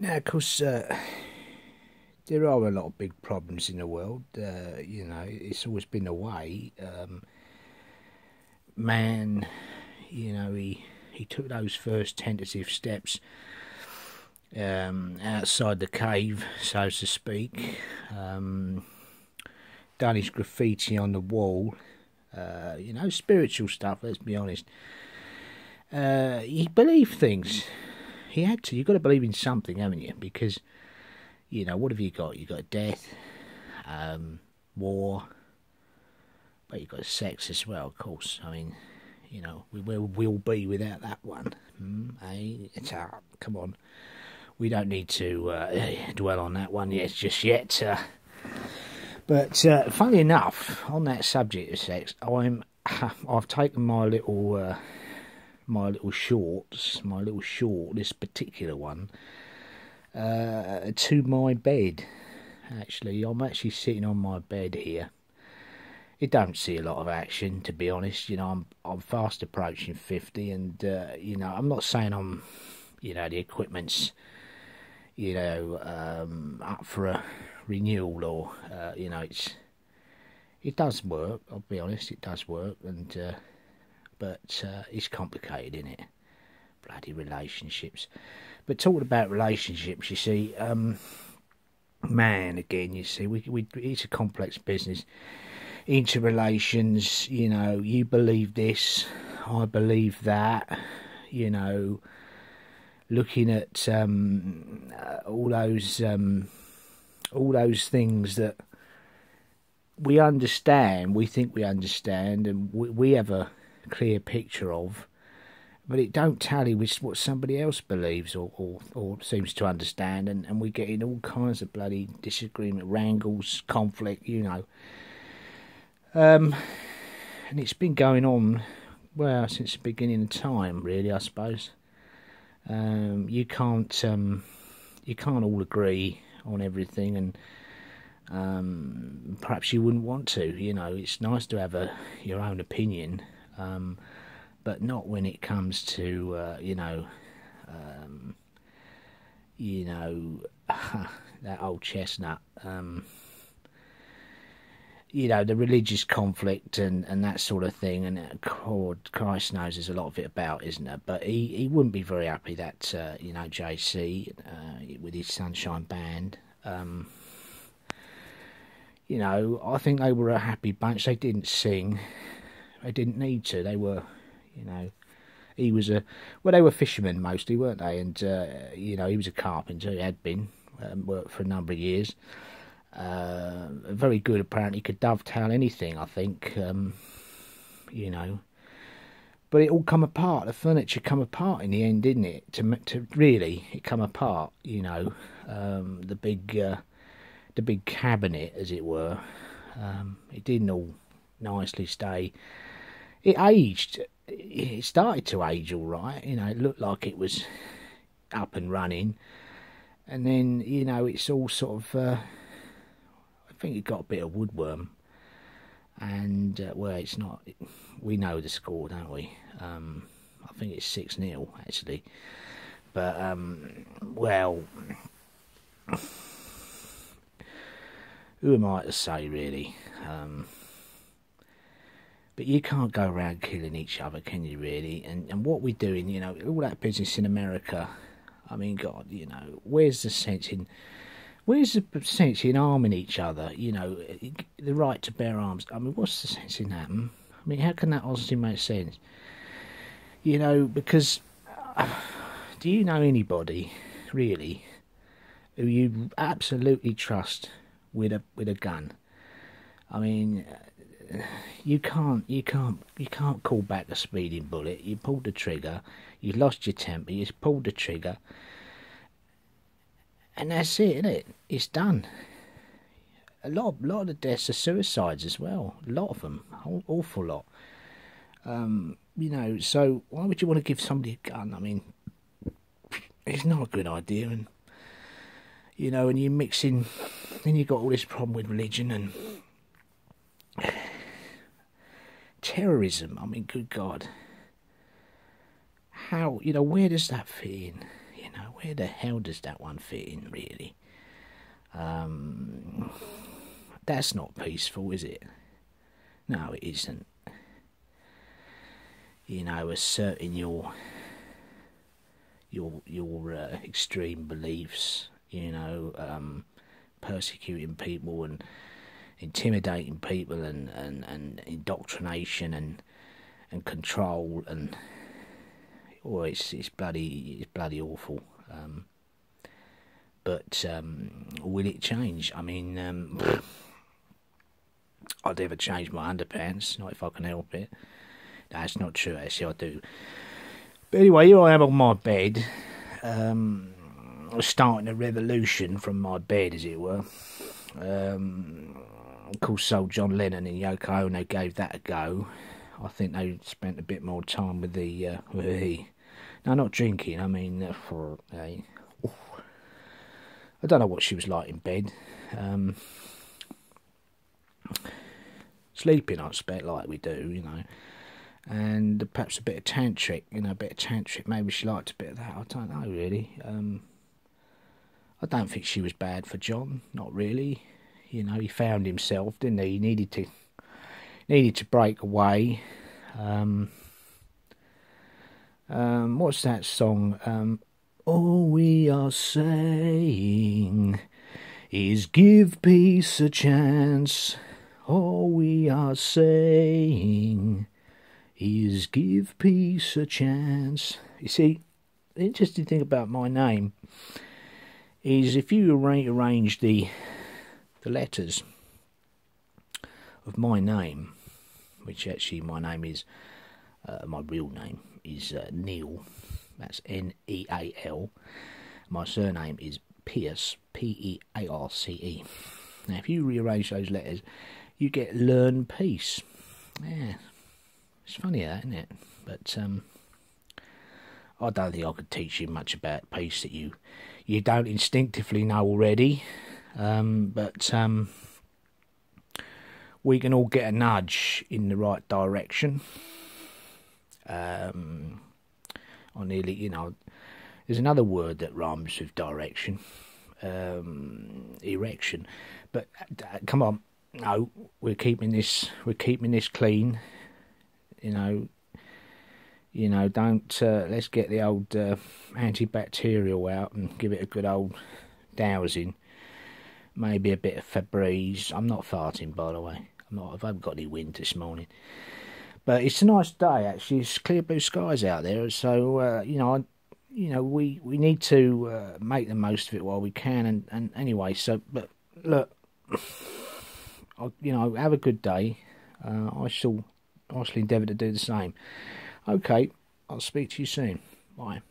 Now, of course, there are a lot of big problems in the world. It's always been the way. Man, he took those first tentative steps outside the cave, so to speak. Done his graffiti on the wall. Spiritual stuff, let's be honest. He believed things. He had to. You've got to believe in something, haven't you? Because, what have you got? You've got death, war, but you've got sex as well, of course. I mean, we will be without that one. Come on. We don't need to dwell on that one just yet. But funnily enough, on that subject of sex, I've taken my little short, this particular one, to my bed. Actually, I'm actually sitting on my bed here. It don't see a lot of action, to be honest. I'm fast approaching 50, and I'm not saying I'm, the equipment's, up for a renewal or, it does work. I'll be honest, it does work, and but it's complicated, isn't it? Bloody relationships. But talking about relationships, you see, man, again, you see, it's a complex business. Interrelations, you believe this, I believe that, looking at all those things that we understand, we think we understand, and we have a clear picture of, but it don't tally with what somebody else believes or seems to understand, and we get in all kinds of bloody disagreement, wrangles, conflict, and it's been going on, well, since the beginning of time, really, I suppose. You can't all agree on everything, and perhaps you wouldn't want to. It's nice to have your own opinion, but not when it comes to that old chestnut. The religious conflict and that sort of thing, and Christ knows there's a lot of it about, isn't there? But he wouldn't be very happy that JC with his Sunshine Band. I think they were a happy bunch. They didn't sing. They didn't need to. They were, they were fishermen mostly, weren't they? And, he was a carpenter. He had been, worked for a number of years. Very good, apparently. Could dovetail anything, I think, But it all come apart. The furniture come apart in the end, didn't it? To really, it come apart, the big cabinet, as it were. It didn't all nicely stay. It aged. It started to age all right. It looked like it was up and running. And then, it's all sort of... I think it got a bit of woodworm. And, it's not... We know the score, don't we? I think it's 6-0, actually. But, who am I to say, really? But you can't go around killing each other, can you, really? And what we're doing, all that business in America, I mean, God, where's the sense in arming each other? The right to bear arms. I mean, what's the sense in that? I mean, how can that honestly make sense? Because do you know anybody, really, who you absolutely trust with a gun? I mean, you can't call back a speeding bullet. You pulled the trigger, you lost your temper, you pulled the trigger, and that's it, isn't it? It's done. A lot of the deaths are suicides as well. A lot of them, an awful lot. So why would you want to give somebody a gun? I mean, it's not a good idea, and and you mix in, then you got all this problem with religion and terrorism. I mean, good God, how where does that fit in? know, where the hell does that one fit in, really? That's not peaceful, is it? No, it isn't. You know, asserting your extreme beliefs, you know, persecuting people and intimidating people and indoctrination and control and it's bloody awful. But will it change? I mean, I'd never change my underpants, not if I can help it. That's not true, actually, I do. But anyway, here I am on my bed, starting a revolution from my bed, as it were. Of course, old John Lennon and Yoko Ono gave that a go. I think they spent a bit more time with the no, not drinking. I mean, I don't know what she was like in bed. Sleeping, I expect, like we do, you know. And perhaps a bit of tantric, you know, a bit of tantric. Maybe she liked a bit of that. I don't know, really. I don't think she was bad for John. Not really. You know, he found himself, didn't he? He needed to break away. What's that song? All we are saying is give peace a chance. All we are saying is give peace a chance. You see, the interesting thing about my name is if you rearrange the letters of my name, which actually my name is, my real name is Neil, that's Neal. My surname is Pierce, Pearce. Now if you rearrange those letters, you get learn peace. Yeah. It's funny that, isn't it? But I don't think I could teach you much about peace that you don't instinctively know already. But we can all get a nudge in the right direction. I nearly, you know, there's another word that rhymes with direction, erection. But come on, no, we're keeping this clean. You know, don't, let's get the old antibacterial out and give it a good old dousing. Maybe a bit of Febreze. I'm not farting, by the way. I haven't got any wind this morning. But it's a nice day, actually. It's clear blue skies out there. So, we need to make the most of it while we can. And anyway, so, but look, have a good day. I shall endeavour to do the same. Okay, I'll speak to you soon. Bye.